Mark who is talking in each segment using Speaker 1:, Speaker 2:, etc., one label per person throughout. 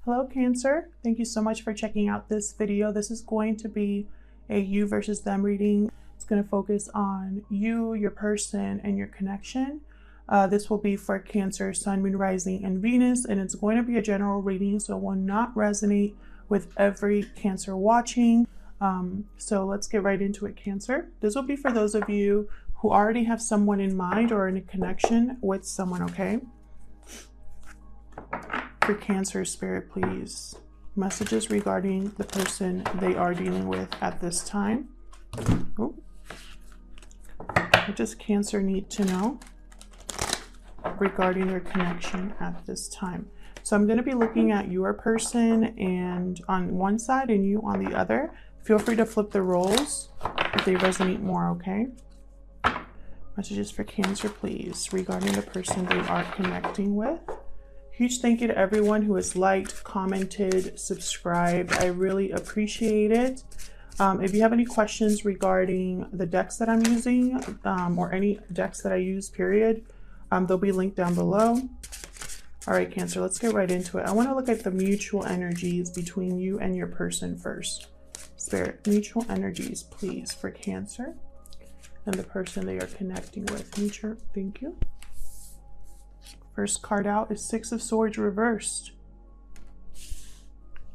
Speaker 1: Hello Cancer, thank you so much for checking out this video. This is going to be a you versus them reading. It's going to focus on you, your person, and your connection. This will be for Cancer, Sun, Moon, Rising, and Venus, and it's going to be a general reading, so it will not resonate with every Cancer watching. So let's get right into it, Cancer. This will be for those of you who already have someone in mind or in a connection with someone, okay? For Cancer spirit, please. Messages regarding the person they are dealing with at this time. Oh. What does Cancer need to know regarding their connection at this time? So I'm going to be looking at your person and on one side and you on the other. Feel free to flip the roles if they resonate more, okay? Messages for Cancer, please, regarding the person they are connecting with. Huge thank you to everyone who has liked, commented, subscribed. I really appreciate it. If you have any questions regarding the decks that I'm using or any decks that I use, period, they'll be linked down below. All right, Cancer, let's get right into it. I want to look at the mutual energies between you and your person first. Spirit, mutual energies, please, for Cancer and the person they are connecting with. Mutual, thank you. First card out is Six of Swords reversed.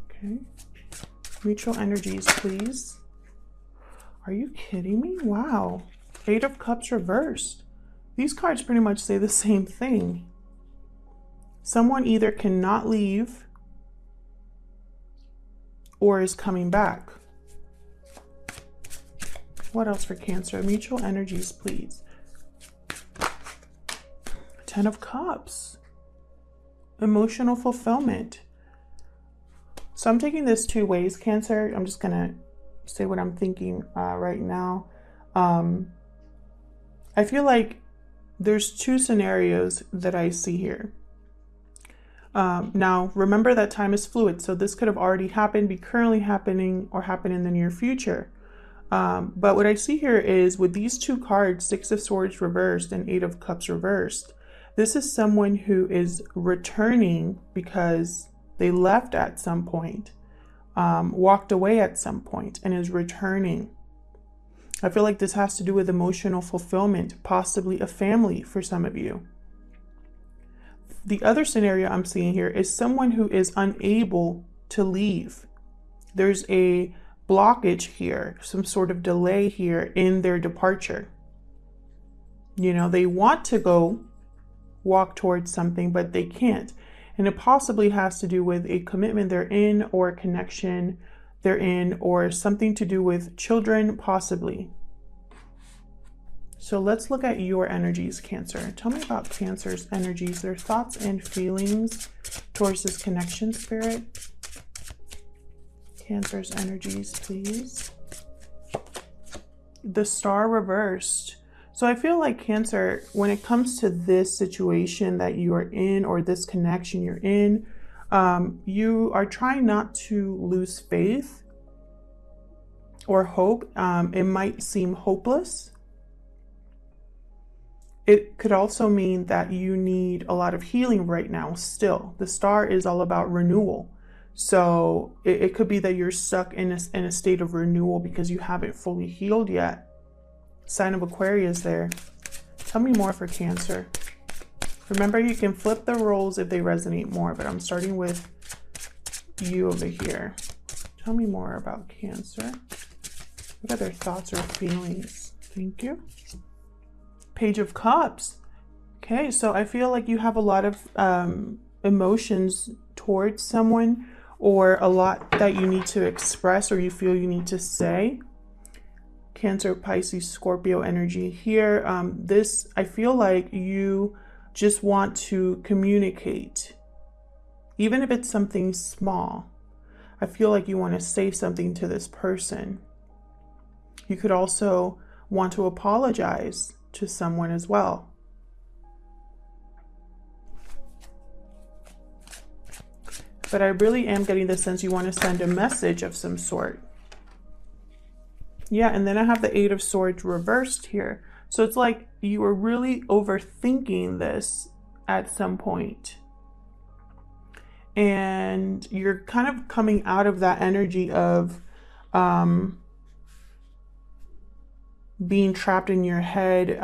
Speaker 1: Okay. Mutual energies, please. Are you kidding me? Wow. Eight of Cups reversed. These cards pretty much say the same thing. Someone either cannot leave or is coming back. What else for Cancer? Mutual energies, please. Ten of Cups. Emotional fulfillment. So I'm taking this two ways, Cancer. I'm just gonna say what I'm thinking right now. I feel like there's two scenarios that I see here. Now, remember that time is fluid, so this could have already happened, be currently happening, or happen in the near future. But what I see here is with these two cards, Six of Swords reversed and Eight of Cups reversed, this is someone who is returning because they left at some point, walked away at some point, and is returning. I feel like this has to do with emotional fulfillment, possibly a family for some of you. The other scenario I'm seeing here is someone who is unable to leave. There's a blockage here, some sort of delay here in their departure. You know, they want to go walk towards something, but they can't. And it possibly has to do with a commitment they're in or a connection they're in or something to do with children, possibly. So let's look at your energies, Cancer. Tell me about Cancer's energies, their thoughts and feelings towards this connection, Spirit. Cancer's energies, please. The Star reversed. So I feel like Cancer, when it comes to this situation that you are in or this connection you're in, you are trying not to lose faith or hope. It might seem hopeless. It could also mean that you need a lot of healing right now still. The Star is all about renewal. So it could be that you're stuck in a state of renewal because you haven't fully healed yet. Sign of Aquarius there. Tell me more for Cancer. Remember, you can flip the roles if they resonate more, but I'm starting with you over here. Tell me more about Cancer. What are their thoughts or feelings? Thank you. Page of Cups. Okay, so I feel like you have a lot of emotions towards someone or a lot that you need to express or you feel you need to say. Cancer, Pisces, Scorpio energy here. This, I feel like you just want to communicate, even if it's something small. I feel like you want to say something to this person. You could also want to apologize to someone as well. But I really am getting the sense you want to send a message of some sort. Yeah, and then I have the Eight of Swords reversed here. So it's like you were really overthinking this at some point. and you're kind of coming out of that energy of being trapped in your head,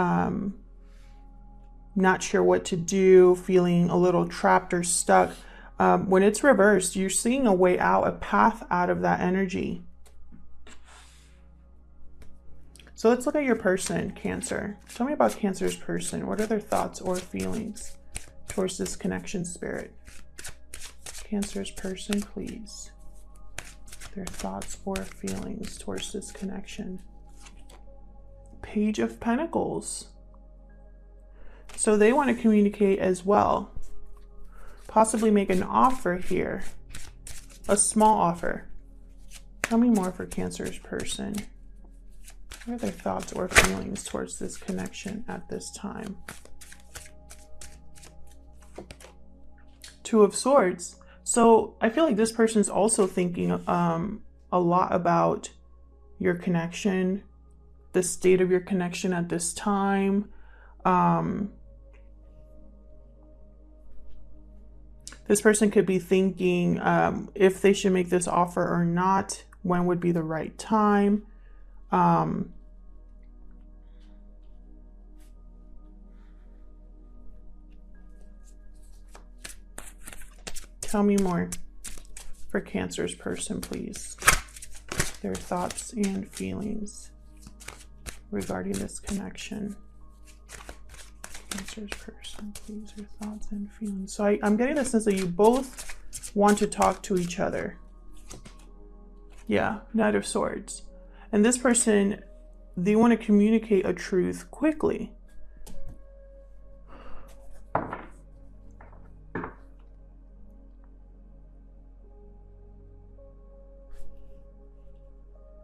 Speaker 1: not sure what to do, feeling a little trapped or stuck. When it's reversed, you're seeing a way out, a path out of that energy. So let's look at your person, Cancer. Tell me about Cancer's person. What are their thoughts or feelings towards this connection, Spirit? Cancer's person, please. Their thoughts or feelings towards this connection. Page of Pentacles. So they want to communicate as well. Possibly make an offer here. A small offer. Tell me more for Cancer's person. What are their thoughts or feelings towards this connection at this time? Two of Swords. So I feel like this person is also thinking a lot about your connection, the state of your connection at this time. This person could be thinking if they should make this offer or not, when would be the right time. Tell me more for Cancer's person, please. Their thoughts and feelings regarding this connection. Cancer's person, please, your thoughts and feelings. So I'm getting the sense that you both want to talk to each other. Yeah, Knight of Swords. And this person, they want to communicate a truth quickly.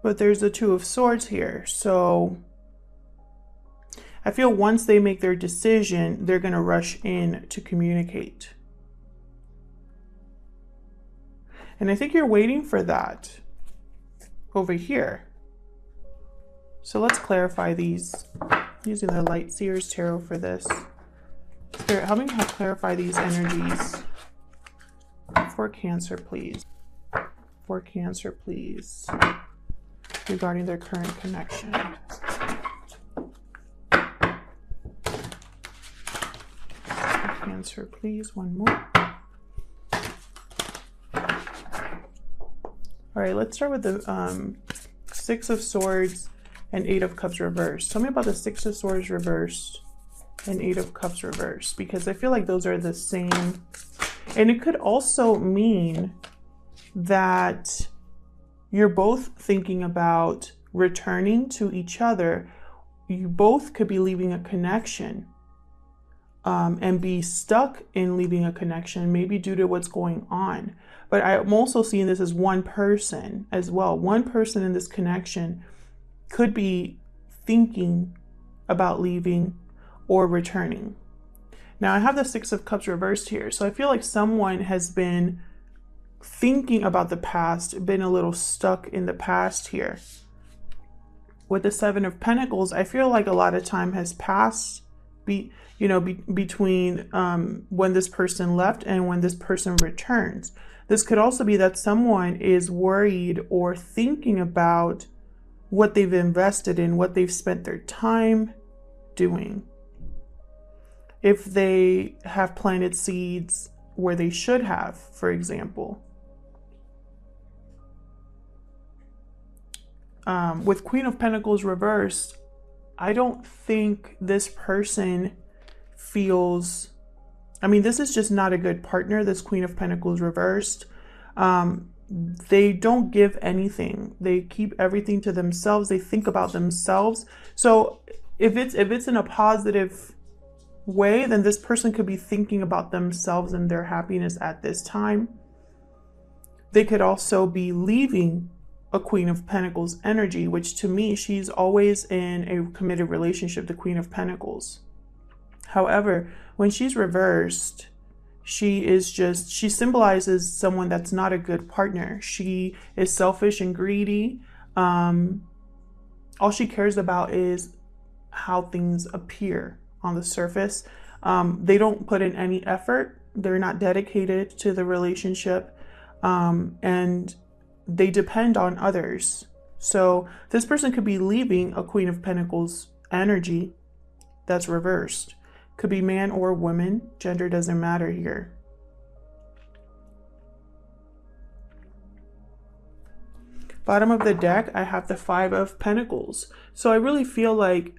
Speaker 1: But there's the Two of Swords here. So I feel once they make their decision, they're going to rush in to communicate. And I think you're waiting for that over here. So let's clarify these using the Light Seers Tarot for this. Spirit, help me clarify these energies for Cancer, please. For Cancer, please. Regarding their current connection. Cancer, please. One more. All right, let's start with the Six of Swords and Eight of Cups reversed. Tell me about the Six of Swords reversed and Eight of Cups reversed, because I feel like those are the same. And it could also mean that you're both thinking about returning to each other. You both could be leaving a connection and be stuck in leaving a connection, maybe due to what's going on. But I'm also seeing this as one person as well. One person in this connection could be thinking about leaving or returning. Now I have the Six of Cups reversed here. So I feel like someone has been thinking about the past, been a little stuck in the past here. With the Seven of Pentacles, I feel like a lot of time has passed between when this person left and when this person returns. This could also be that someone is worried or thinking about what they've invested in, what they've spent their time doing. If they have planted seeds where they should have, for example. With Queen of Pentacles reversed, I don't think this person feels, I mean, this is just not a good partner, this Queen of Pentacles reversed. They don't give anything. They keep everything to themselves. They think about themselves. So if it's in a positive way, then this person could be thinking about themselves and their happiness at this time. They could also be leaving a Queen of Pentacles energy, which to me, she's always in a committed relationship, the Queen of Pentacles. However, when she's reversed, she symbolizes someone that's not a good partner. She is selfish and greedy. All she cares about is how things appear on the surface. They don't put in any effort they're not dedicated to the relationship, and they depend on others. So this person could be leaving a Queen of Pentacles energy that's reversed. Could be man or woman. Gender doesn't matter here. Bottom of the deck, I have the Five of Pentacles. So I really feel like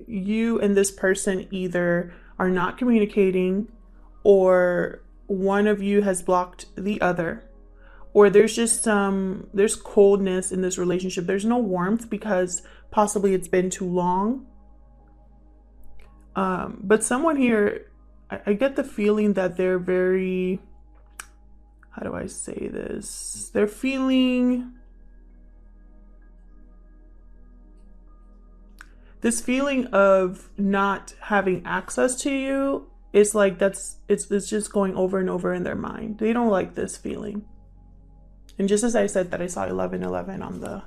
Speaker 1: you and this person either are not communicating, or one of you has blocked the other, or there's just there's coldness in this relationship. There's no warmth because possibly it's been too long. But someone here, I get the feeling that they're very, how do I say this? They're feeling this feeling of not having access to you. It's like it's just going over and over in their mind. They don't like this feeling. And just as I said that, I saw 1111 on the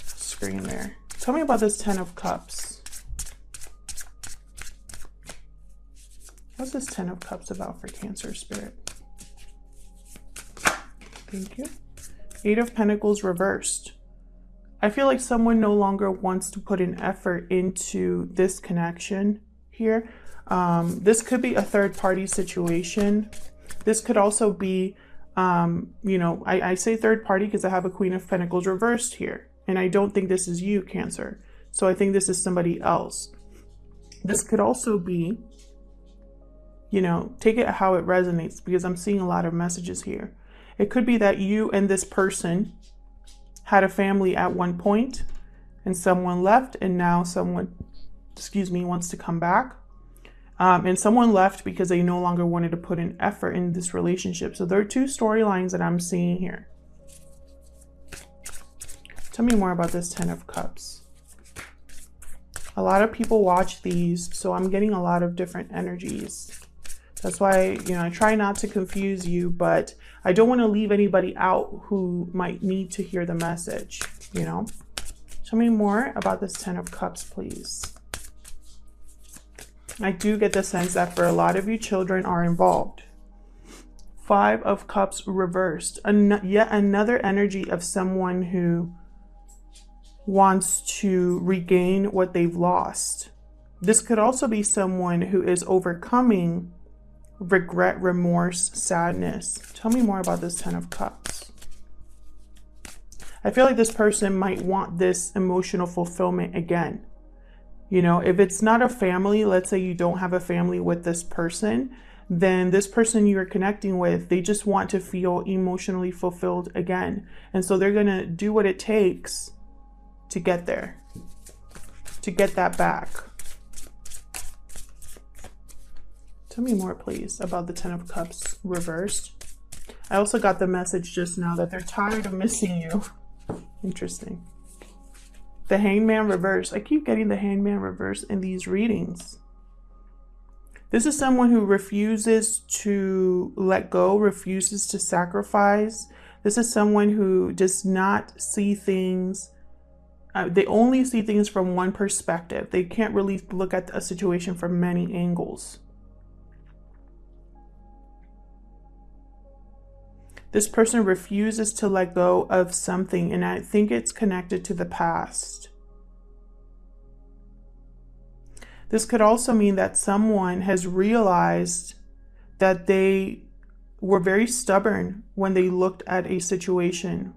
Speaker 1: screen there. Tell me about this Ten of Cups. What's this Ten of Cups about for Cancer Spirit? Thank you. Eight of Pentacles reversed. I feel like someone no longer wants to put an effort into this connection here. This could be a third-party situation. This could also be, you know, I say third-party because I have a Queen of Pentacles reversed here. And I don't think this is you, Cancer. So I think this is somebody else. This could also be, you know, take it how it resonates, because I'm seeing a lot of messages here. It could be that you and this person had a family at one point and someone left, and now someone, excuse me, wants to come back. And someone left because they no longer wanted to put an effort in this relationship. So there are two storylines that I'm seeing here. Tell me more about this Ten of Cups. A lot of people watch these, so I'm getting a lot of different energies. That's why, you know, I try not to confuse you, but I don't want to leave anybody out who might need to hear the message, you know? Tell me more about this Ten of Cups, please. I do get the sense that for a lot of you, children are involved. Five of Cups reversed. Yet another energy of someone who wants to regain what they've lost. This could also be someone who is overcoming regret, remorse, sadness. Tell me more about this Ten of Cups. I feel like this person might want this emotional fulfillment again. You know, if it's not a family, let's say you don't have a family with this person, then this person you're connecting with, they just want to feel emotionally fulfilled again. And so they're going to do what it takes to get there, to get that back. Tell me more, please, about the Ten of Cups reversed. I also got the message just now that they're tired of missing you. Interesting. The Hangman reversed. I keep getting the Hangman reversed in these readings. This is someone who refuses to let go, refuses to sacrifice. This is someone who does not see things. They only see things from one perspective. They can't really look at a situation from many angles. This person refuses to let go of something, and I think it's connected to the past. This could also mean that someone has realized that they were very stubborn when they looked at a situation.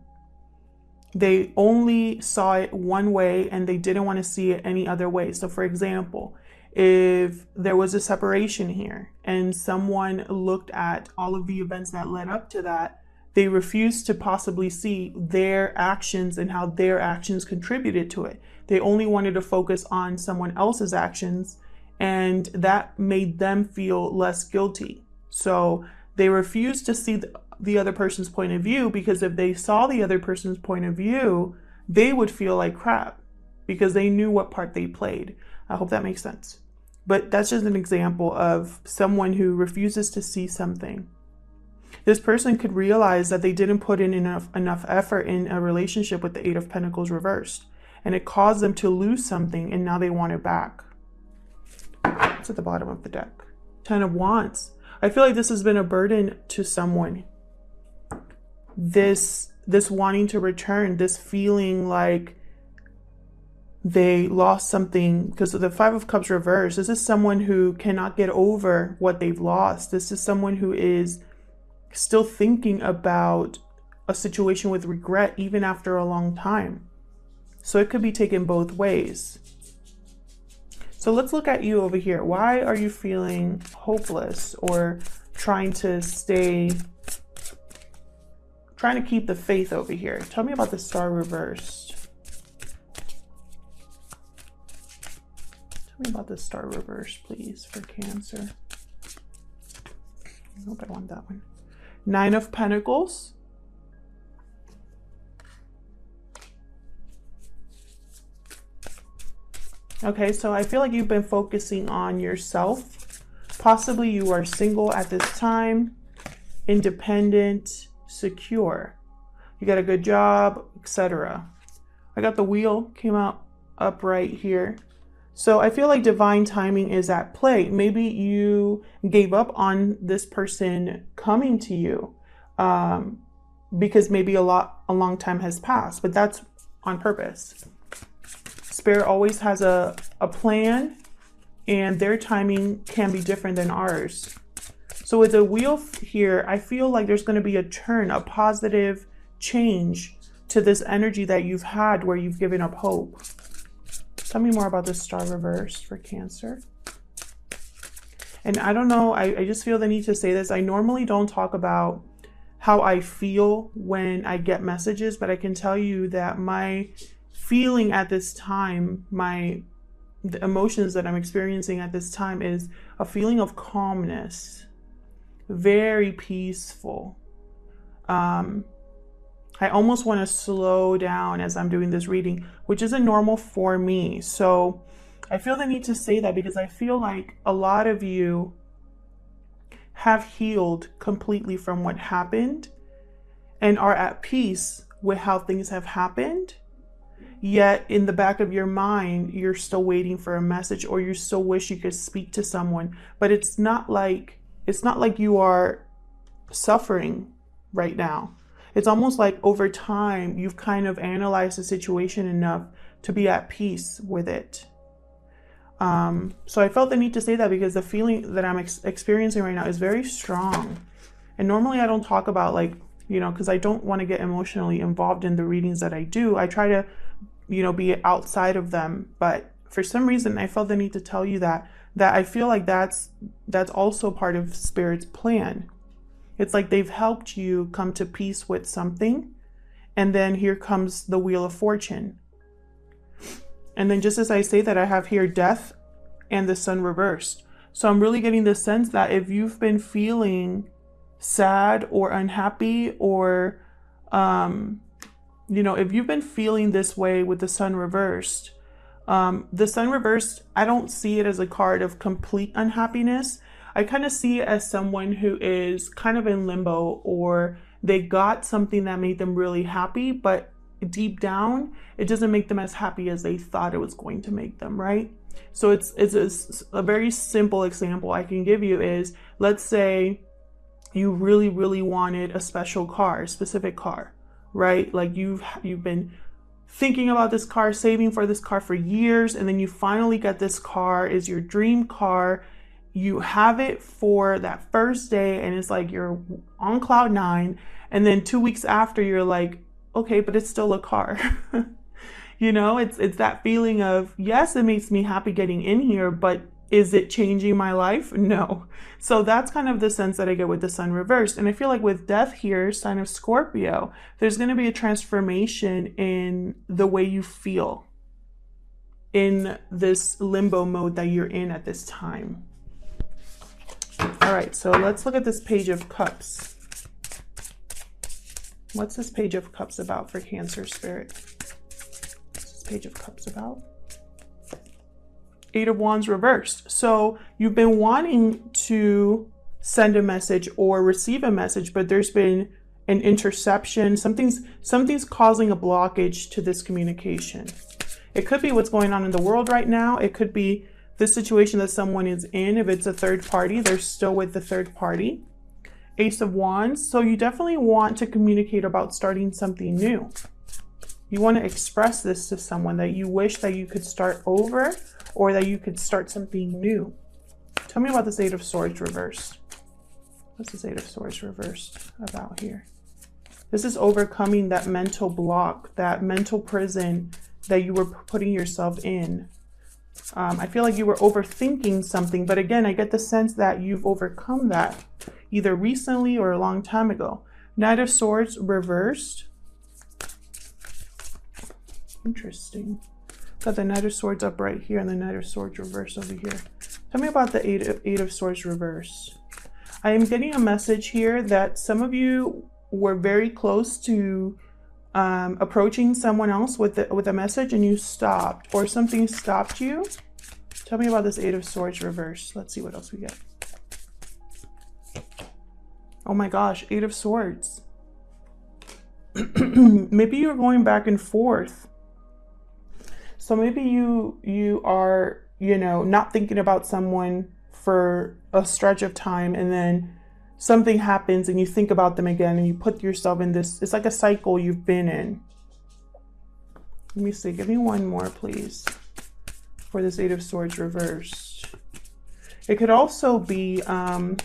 Speaker 1: They only saw it one way and they didn't want to see it any other way. So for example, if there was a separation here and someone looked at all of the events that led up to that, they refused to possibly see their actions and how their actions contributed to it. They only wanted to focus on someone else's actions, and that made them feel less guilty. So they refused to see the other person's point of view, because if they saw the other person's point of view, they would feel like crap because they knew what part they played. I hope that makes sense. But that's just an example of someone who refuses to see something. This person could realize that they didn't put in enough effort in a relationship with the Eight of Pentacles reversed, and it caused them to lose something, and now they want it back. It's at the bottom of the deck. Ten of Wands. I feel like this has been a burden to someone. This wanting to return, this feeling like they lost something, because of the Five of Cups reversed. This is someone who cannot get over what they've lost. This is someone who is still thinking about a situation with regret even after a long time. So it could be taken both ways. So let's look at you over here. Why are you feeling hopeless or trying to keep the faith over here? Tell me about the Star reversed. Tell me about the Star reversed, please, for Cancer. Nope, I want that one. Nine of Pentacles. Okay, so I feel like you've been focusing on yourself. Possibly you are single at this time, independent, secure. You got a good job, etc. I got the Wheel came out upright here. So I feel like divine timing is at play. Maybe you gave up on this person coming to you because maybe a long time has passed, but that's on purpose. Spirit always has a plan, and their timing can be different than ours. So with the Wheel here, I feel like there's going to be a turn, a positive change to this energy that you've had where you've given up hope. Tell me more about the Star reversed for Cancer. And I don't know, I just feel the need to say this. I normally don't talk about how I feel when I get messages, but I can tell you that my feeling at this time, the emotions that I'm experiencing at this time is a feeling of calmness, very peaceful. I almost want to slow down as I'm doing this reading, which isn't normal for me. So I feel the need to say that because I feel like a lot of you have healed completely from what happened and are at peace with how things have happened. Yet in the back of your mind, you're still waiting for a message, or you still wish you could speak to someone. But it's not like you are suffering right now. It's almost like over time, you've kind of analyzed the situation enough to be at peace with it. So I felt the need to say that because the feeling that I'm experiencing right now is very strong. And normally I don't talk about because I don't want to get emotionally involved in the readings that I do. I try to, be outside of them. But for some reason, I felt the need to tell you that I feel like that's also part of Spirit's plan. It's like they've helped you come to peace with something. And then here comes the Wheel of Fortune. And then just as I say that, I have here Death and the Sun reversed. So I'm really getting the sense that if you've been feeling sad or unhappy, or if you've been feeling this way with the Sun reversed, I don't see it as a card of complete unhappiness. I kind of see it as someone who is kind of in limbo, or they got something that made them really happy, but deep down it doesn't make them as happy as they thought it was going to make them, right? So it's a very simple example I can give you is, let's say you really, really wanted a special car, a specific car, right? Like you've been thinking about this car, saving for this car for years, and then you finally get this car, is your dream car. You have it for that first day, and it's like you're on cloud 9, and then 2 weeks after you're like, okay, but it's still a car. It's that feeling of, yes, it makes me happy getting in here, but is it changing my life? No. So that's kind of the sense that I get with the Sun reversed. And I feel like with Death here, sign of Scorpio, there's going to be a transformation in the way you feel in this limbo mode that you're in at this time. All right, so let's look at this Page of Cups. What's this Page of Cups about for Cancer Spirit? What's this Page of Cups about? Eight of Wands reversed. So you've been wanting to send a message or receive a message, but there's been an interception. Something's causing a blockage to this communication. It could be what's going on in the world right now. It could be the situation that someone is in. If it's a third party, they're still with the third party. Ace of Wands. So you definitely want to communicate about starting something new. You want to express this to someone, that you wish that you could start over or that you could start something new. Tell me about this Eight of Swords reversed. What's this Eight of Swords reversed about here? This is overcoming that mental block, that mental prison that you were putting yourself in. I feel like you were overthinking something, but again, I get the sense that you've overcome that either recently or a long time ago. Knight of Swords reversed. Interesting. Got the Knight of Swords up right here and the Knight of Swords reversed over here. Tell me about the Eight of Swords reversed. I am getting a message here that some of you were very close to approaching someone else with a message and you stopped, or something stopped you. Tell me about this Eight of Swords reversed. Let's see what else we get. Oh my gosh, Eight of Swords. Maybe you're going back and forth. So maybe you are, you know, not thinking about someone for a stretch of time, and then something happens and you think about them again and you put yourself in this, it's like a cycle you've been in. Let me see, give me one more please for this Eight of Swords reversed. It could also be a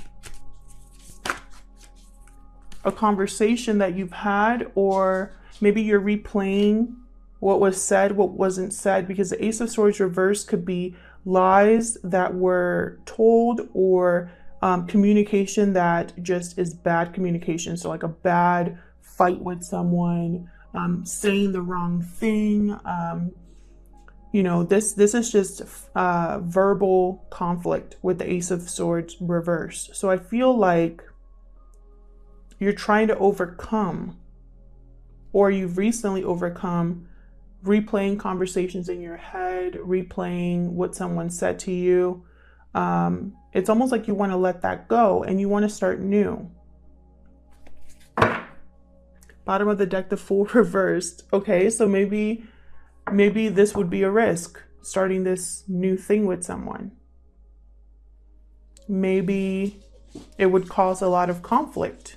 Speaker 1: conversation that you've had, or maybe you're replaying what was said, what wasn't said, because the Ace of Swords reversed could be lies that were told, or communication that just is bad communication. So like a bad fight with someone, saying the wrong thing. You know, this is just verbal conflict with the Ace of Swords reversed. So I feel like you're trying to overcome, or you've recently overcome, replaying conversations in your head, replaying what someone said to you. It's almost like you want to let that go and you want to start new. Bottom of the deck, the Fool reversed. Okay, so maybe this would be a risk, starting this new thing with someone. Maybe it would cause a lot of conflict.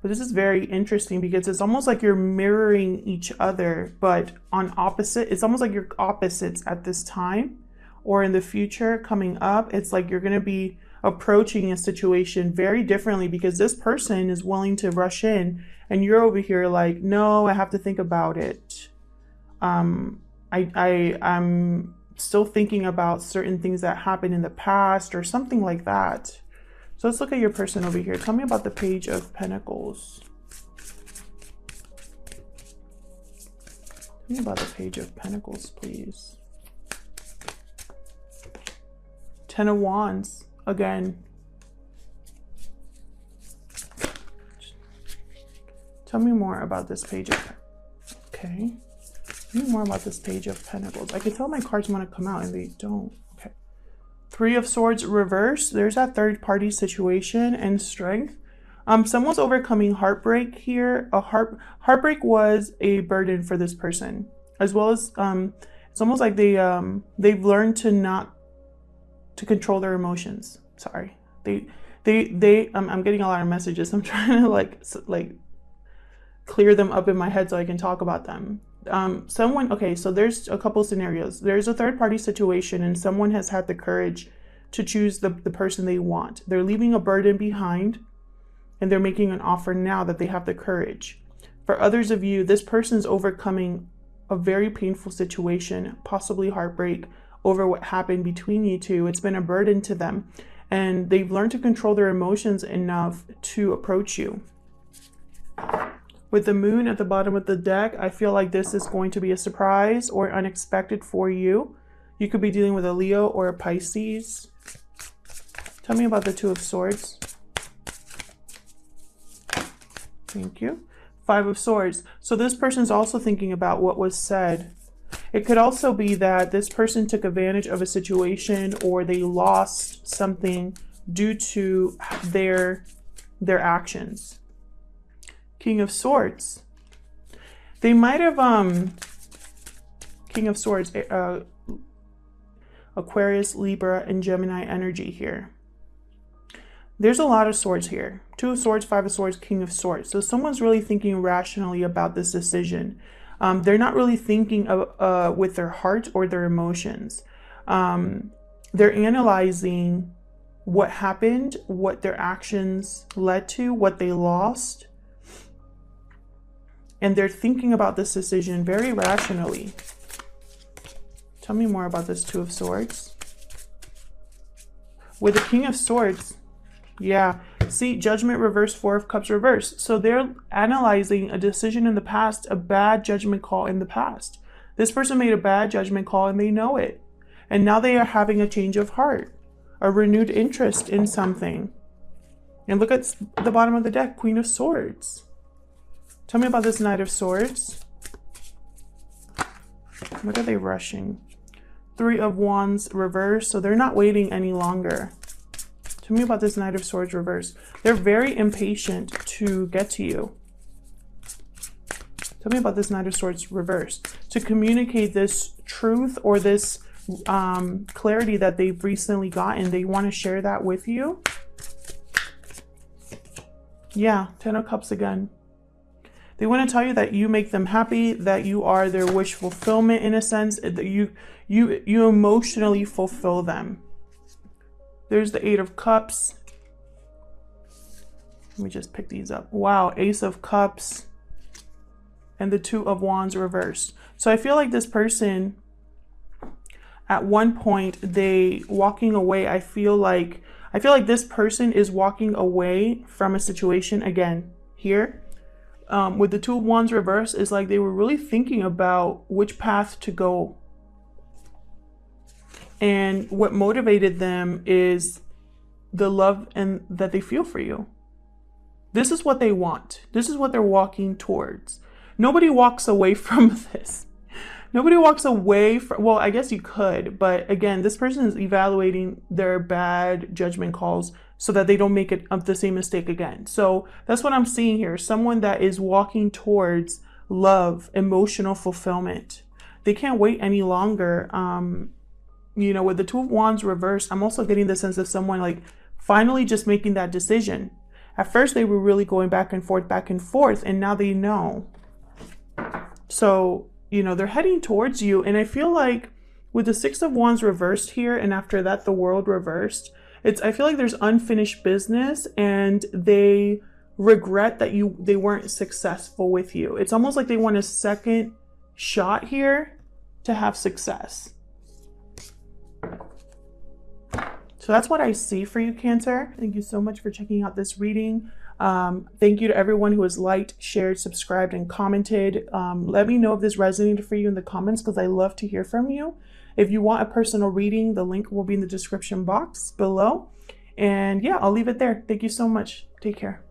Speaker 1: But this is very interesting because it's almost like you're mirroring each other, but on opposite. It's almost like you're opposites at this time, or in the future coming up. It's like you're going to be approaching a situation very differently, because this person is willing to rush in and you're over here like, no, I have to think about it. I'm still thinking about certain things that happened in the past or something like that. So let's look at your person over here. Tell me about the Page of Pentacles. Tell me about the Page of Pentacles, please. Ten of Wands, again. Tell me more about this Page of, okay. Tell me more about this Page of Pentacles. I can tell my cards want to come out and they don't. Okay. Three of Swords reversed. There's that third party situation and strength. Someone's overcoming heartbreak here. Heartbreak was a burden for this person, as well as it's almost like they've learned to control their emotions. Sorry, I'm getting a lot of messages. I'm trying to like clear them up in my head so I can talk about them. Okay, so there's a couple scenarios. There's a third party situation and someone has had the courage to choose the person they want. They're leaving a burden behind and they're making an offer now that they have the courage. For others of you, this person's overcoming a very painful situation, possibly heartbreak over what happened between you two. It's been a burden to them and they've learned to control their emotions enough to approach you. With the Moon at the bottom of the deck, I feel like this is going to be a surprise or unexpected for you. You could be dealing with a Leo or a Pisces. Tell me about the Two of Swords. Thank you. Five of Swords. So this person's also thinking about what was said. It could also be that this person took advantage of a situation or they lost something due to their actions. King of Swords. They might have King of Swords, Aquarius, Libra, and Gemini energy here. There's a lot of swords here. 2 of Swords, 5 of Swords, King of Swords. So someone's really thinking rationally about this decision. They're not really thinking with their heart or their emotions. They're analyzing what happened, what their actions led to, what they lost. And they're thinking about this decision very rationally. Tell me more about this 2 of Swords. With the King of Swords, yeah. See, Judgment reverse, 4 of Cups reverse. So they're analyzing a decision in the past, a bad judgment call in the past. This person made a bad judgment call and they know it. And now they are having a change of heart, a renewed interest in something. And look at the bottom of the deck, Queen of Swords. Tell me about this Knight of Swords. What are they rushing? 3 of Wands reverse. So they're not waiting any longer. Tell me about this Knight of Swords reverse. They're very impatient to get to you. Tell me about this Knight of Swords reverse. To communicate this truth or this clarity that they've recently gotten. They want to share that with you. Yeah, 10 of Cups again. They want to tell you that you make them happy, that you are their wish fulfillment in a sense, that you emotionally fulfill them. There's the 8 of Cups. Let me just pick these up. Wow, Ace of Cups and the 2 of Wands reversed. So I feel like this person, at one point, they walking away. I feel like this person is walking away from a situation again here. With the 2 of Wands reverse, is like they were really thinking about which path to go. And what motivated them is the love and that they feel for you. This is what they want. This is what they're walking towards. Nobody walks away from this. Nobody walks away from, well, I guess you could, but again, this person is evaluating their bad judgment calls so that they don't make the same mistake again. So that's what I'm seeing here. Someone that is walking towards love, emotional fulfillment. They can't wait any longer. You know, with the 2 of Wands reversed, I'm also getting the sense of someone like finally just making that decision. At first, they were really going back and forth, and now they know. So, you know, they're heading towards you. And I feel like with the 6 of Wands reversed here, and after that, the World reversed, I feel like there's unfinished business and they regret that they weren't successful with you. It's almost like they want a second shot here to have success. So that's what I see for you, Cancer. Thank you so much for checking out this reading. Thank you to everyone who has liked, shared, subscribed, and commented. Let me know if this resonated for you in the comments because I love to hear from you. If you want a personal reading, the link will be in the description box below. And yeah, I'll leave it there. Thank you so much. Take care.